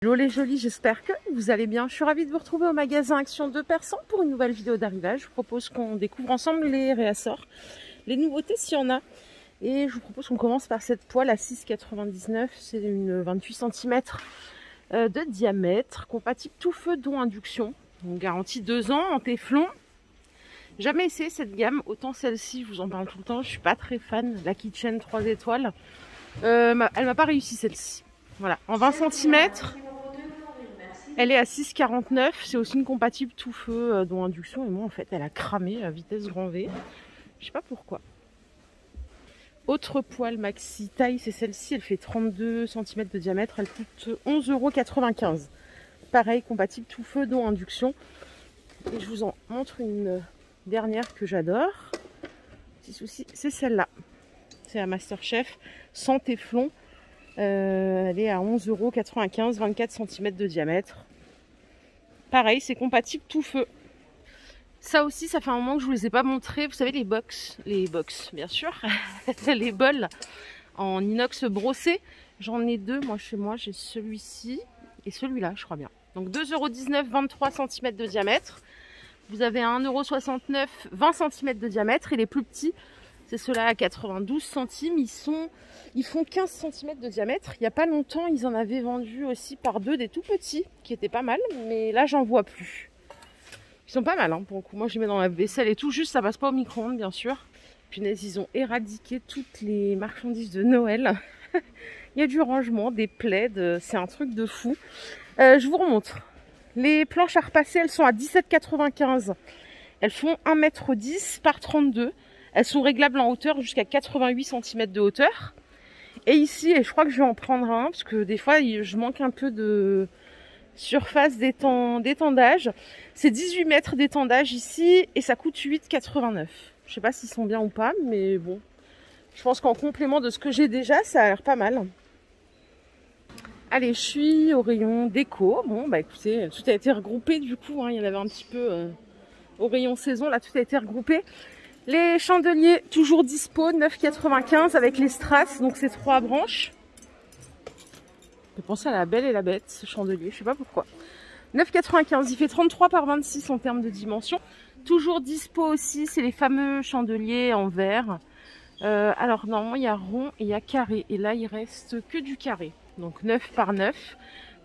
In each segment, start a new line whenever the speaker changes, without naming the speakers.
Hello les jolis, j'espère que vous allez bien. Je suis ravie de vous retrouver au magasin Action 2% pour une nouvelle vidéo d'arrivage. Je vous propose qu'on découvre ensemble les réassorts, les nouveautés s'il y en a. Et je vous propose qu'on commence par cette poêle à 6,99. C'est une 28 cm de diamètre, compatible tout feu dont induction. On garantit 2 ans en téflon. Jamais essayé cette gamme, autant celle-ci, je vous en parle tout le temps. Je suis pas très fan. La Kitchen 3 étoiles, elle m'a pas réussi celle-ci. Voilà, en 20 cm. Elle est à 6,49. C'est aussi une compatible tout feu dont induction. Et moi, en fait, elle a cramé à vitesse grand V. Je sais pas pourquoi. Autre poêle maxi taille, c'est celle-ci. Elle fait 32 cm de diamètre. Elle coûte 11,95 €. Pareil, compatible tout feu dont induction. Et je vous en montre une dernière que j'adore. Petit souci, c'est celle-là. C'est la Masterchef sans téflon. Elle est à 11,95 €, 24 cm de diamètre. Pareil, c'est compatible tout feu. Ça aussi, ça fait un moment que je vous les ai pas montrés. Vous savez, les box, bien sûr, les bols en inox brossé. J'en ai deux, moi, chez moi. J'ai celui-ci et celui-là, je crois bien. Donc 2,19 €, 23 cm de diamètre. Vous avez à 1,69 €, 20 cm de diamètre. Et les plus petits, c'est ceux-là à 92 centimes. Ils font 15 cm de diamètre. Il n'y a pas longtemps, ils en avaient vendu aussi par deux des tout petits, qui étaient pas mal. Mais là, j'en vois plus. Ils sont pas mal, hein, pour le coup. Moi, je les mets dans la vaisselle et tout. Juste, ça passe pas au micro-ondes, bien sûr. Punaise, ils ont éradiqué toutes les marchandises de Noël. Il y a du rangement, des plaids. C'est un truc de fou. Je vous remontre. Les planches à repasser, elles sont à 17,95 €. Elles font 1,10 m par 32 cm. Elles sont réglables en hauteur jusqu'à 88 cm de hauteur. Et ici, et je crois que je vais en prendre un, parce que des fois, je manque un peu de surface d'étendage. C'est 18 mètres d'étendage ici, et ça coûte 8,89 €. Je sais pas s'ils sont bien ou pas, mais bon. Je pense qu'en complément de ce que j'ai déjà, ça a l'air pas mal. Allez, je suis au rayon déco. Bon, bah écoutez, tout a été regroupé du coup. Hein, il y en avait un petit peu au rayon saison. Là, tout a été regroupé. Les chandeliers, toujours dispo, 9,95 € avec les strass. Donc, c'est 3 branches. On peut penser à la Belle et la Bête, ce chandelier. Je sais pas pourquoi. 9,95 €. Il fait 33 par 26 en termes de dimension. Toujours dispo aussi. C'est les fameux chandeliers en verre. Alors, normalement, il y a rond et il y a carré. Et là, il reste que du carré. Donc 9 par 9,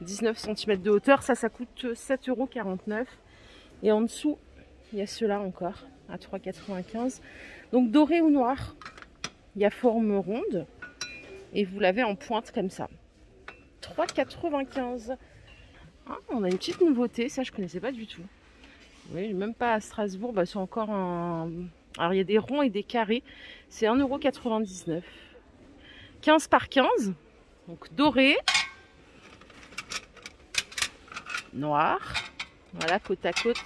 19 cm de hauteur, ça coûte 7,49 €. Et en dessous, il y a ceux-là encore, à 3,95 €. Donc doré ou noir, il y a forme ronde. Et vous l'avez en pointe comme ça. 3,95 €. Ah, on a une petite nouveauté, ça je connaissais pas du tout. Oui, même pas à Strasbourg, bah, c'est encore un... Alors il y a des ronds et des carrés, c'est 1,99 €. 15 par 15. Donc doré, noir, voilà, côte à côte.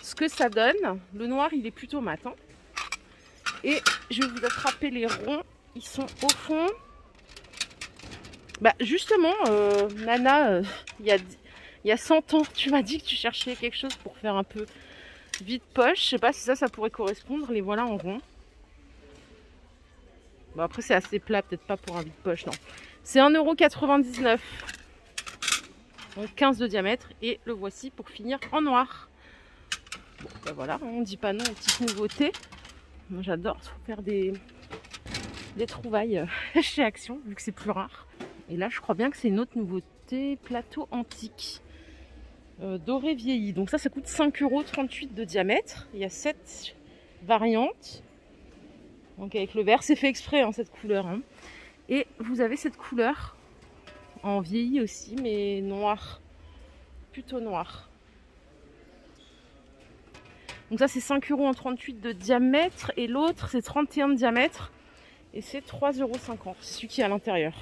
Ce que ça donne, le noir il est plutôt mat. Hein. Et je vais vous attraper les ronds, ils sont au fond. Bah justement, Nana, il y a 100 ans, tu m'as dit que tu cherchais quelque chose pour faire un peu vide-poche. Je sais pas si ça pourrait correspondre, les voilà en rond. Bon après c'est assez plat, peut-être pas pour un vide-poche, non. C'est 1,99 €. Donc 15 de diamètre. Et le voici pour finir en noir. Bon, ben voilà, on ne dit pas non aux petites nouveautés. Moi j'adore faire des trouvailles chez Action, vu que c'est plus rare. Et là je crois bien que c'est une autre nouveauté, plateau antique. Doré vieilli. Donc ça coûte 5,38 € de diamètre. Il y a 7 variantes. Donc avec le vert, c'est fait exprès hein, cette couleur. Hein. Et vous avez cette couleur en vieilli aussi, mais noir. Plutôt noir. Donc ça, c'est 5,38 € de diamètre. Et l'autre, c'est 31 de diamètre. Et c'est 3,50 €. C'est celui qui est à l'intérieur.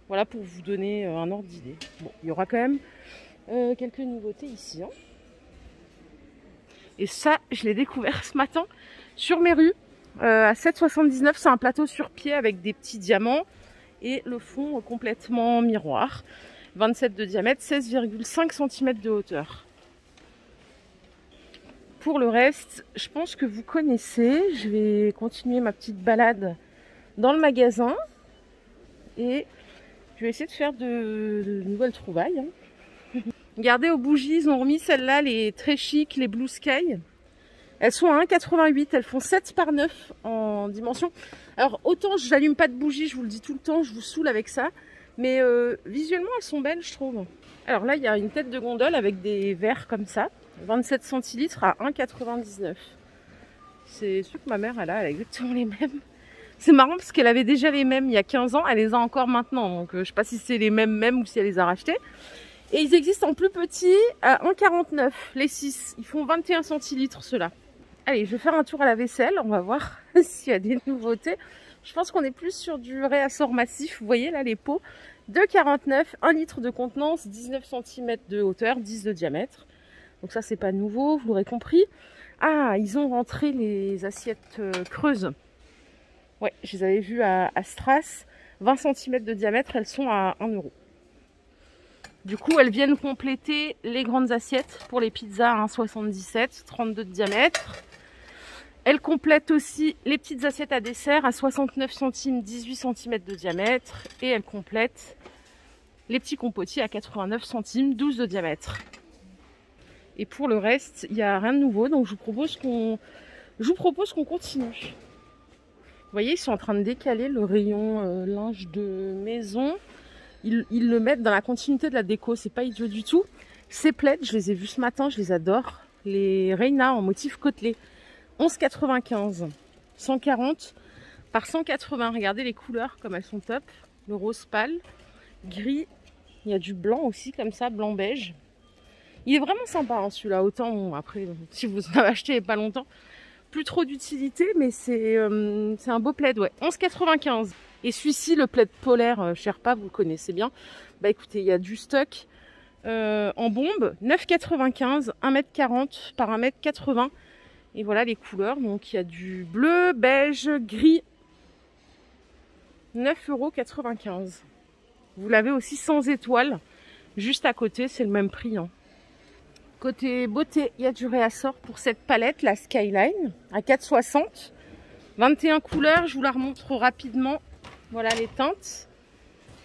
Voilà pour vous donner un ordre d'idée. Bon, il y aura quand même quelques nouveautés ici. Hein. Et ça, je l'ai découvert ce matin sur mes rues. À 7,79 €, c'est un plateau sur pied avec des petits diamants. Et le fond complètement miroir. 27 de diamètre, 16,5 cm de hauteur. Pour le reste, je pense que vous connaissez. Je vais continuer ma petite balade dans le magasin. Et Je vais essayer de faire de nouvelles trouvailles. Hein. Regardez, aux bougies, ils ont remis celles-là, les très chic, les Blue Sky. Elles sont à 1,88 €, elles font 7 par 9 en dimension. Alors autant je n'allume pas de bougies, je vous le dis tout le temps, je vous saoule avec ça. Mais visuellement elles sont belles, je trouve. Alors là il y a une tête de gondole avec des verres comme ça. 27 centilitres à 1,99 €. C'est sûr que ma mère elle a exactement les mêmes. C'est marrant parce qu'elle avait déjà les mêmes il y a 15 ans, elle les a encore maintenant. Donc je sais pas si c'est les mêmes ou si elle les a rachetés. Et ils existent en plus petit à 1,49 €, les 6. Ils font 21 centilitres ceux-là. Allez, je vais faire un tour à la vaisselle, on va voir s'il y a des nouveautés. Je pense qu'on est plus sur du réassort massif. Vous voyez là les pots, 2,49 €, 1 litre de contenance, 19 cm de hauteur, 10 de diamètre. Donc ça c'est pas nouveau, vous l'aurez compris. Ah, ils ont rentré les assiettes creuses. Ouais, je les avais vues à Strass, 20 cm de diamètre, elles sont à 1 €. Du coup, elles viennent compléter les grandes assiettes pour les pizzas à 1,77 €, 32 de diamètre. Elles complètent aussi les petites assiettes à dessert à 69 centimes, 18 cm de diamètre. Et elles complètent les petits compotiers à 89 centimes, 12 de diamètre. Et pour le reste, il n'y a rien de nouveau. Donc je vous propose qu'on continue. Vous voyez, ils sont en train de décaler le rayon linge de maison. Ils le mettent dans la continuité de la déco. C'est pas idiot du tout. Ces plaids, je les ai vus ce matin, je les adore. Les Reina en motif côtelé. 11,95 €, 140 par 180. Regardez les couleurs comme elles sont top. Le rose pâle, gris, il y a du blanc aussi comme ça, blanc beige. Il est vraiment sympa hein, celui-là. Autant bon, après, si vous en avez acheté il n'y a pas longtemps, plus trop d'utilité, mais c'est un beau plaid, ouais. 11,95 €. Et celui-ci, le plaid polaire Sherpa, vous le connaissez bien. Bah écoutez, il y a du stock en bombe, 9,95 €, 1,40 m par 1,80 m. Et voilà les couleurs, donc il y a du bleu, beige, gris, 9,95 €. Vous l'avez aussi sans étoile, juste à côté, c'est le même prix. Hein. Côté beauté, il y a du réassort pour cette palette, la Skyline, à 4,60 €. 21 couleurs, je vous la remontre rapidement. Voilà les teintes.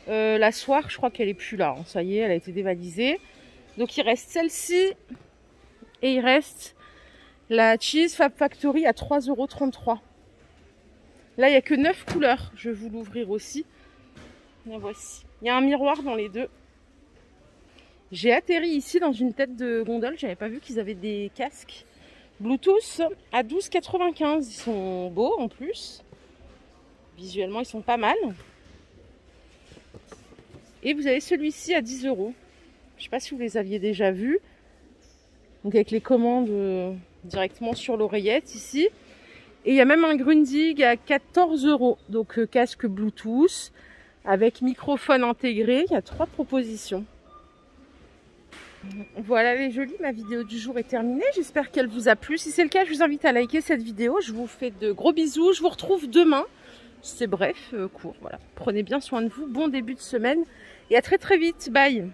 La soie, je crois qu'elle est plus là, hein. Ça y est, elle a été dévalisée. Donc il reste celle-ci et il reste la Cheese Fab Factory à 3,33 €. Là, il n'y a que 9 couleurs. Je vais vous l'ouvrir aussi. La voici. Il y a un miroir dans les deux. J'ai atterri ici dans une tête de gondole. J'avais pas vu qu'ils avaient des casques Bluetooth à 12,95 €. Ils sont beaux en plus. Visuellement, ils sont pas mal. Et vous avez celui-ci à 10 €. Je sais pas si vous les aviez déjà vus. Donc avec les commandes directement sur l'oreillette ici. Et il y a même un Grundig à 14 €. Donc casque Bluetooth avec microphone intégré. Il y a 3 propositions. Voilà les jolis, ma vidéo du jour est terminée. J'espère qu'elle vous a plu. Si c'est le cas, je vous invite à liker cette vidéo. Je vous fais de gros bisous. Je vous retrouve demain. C'est bref, court. Voilà. Prenez bien soin de vous. Bon début de semaine. Et à très très vite. Bye.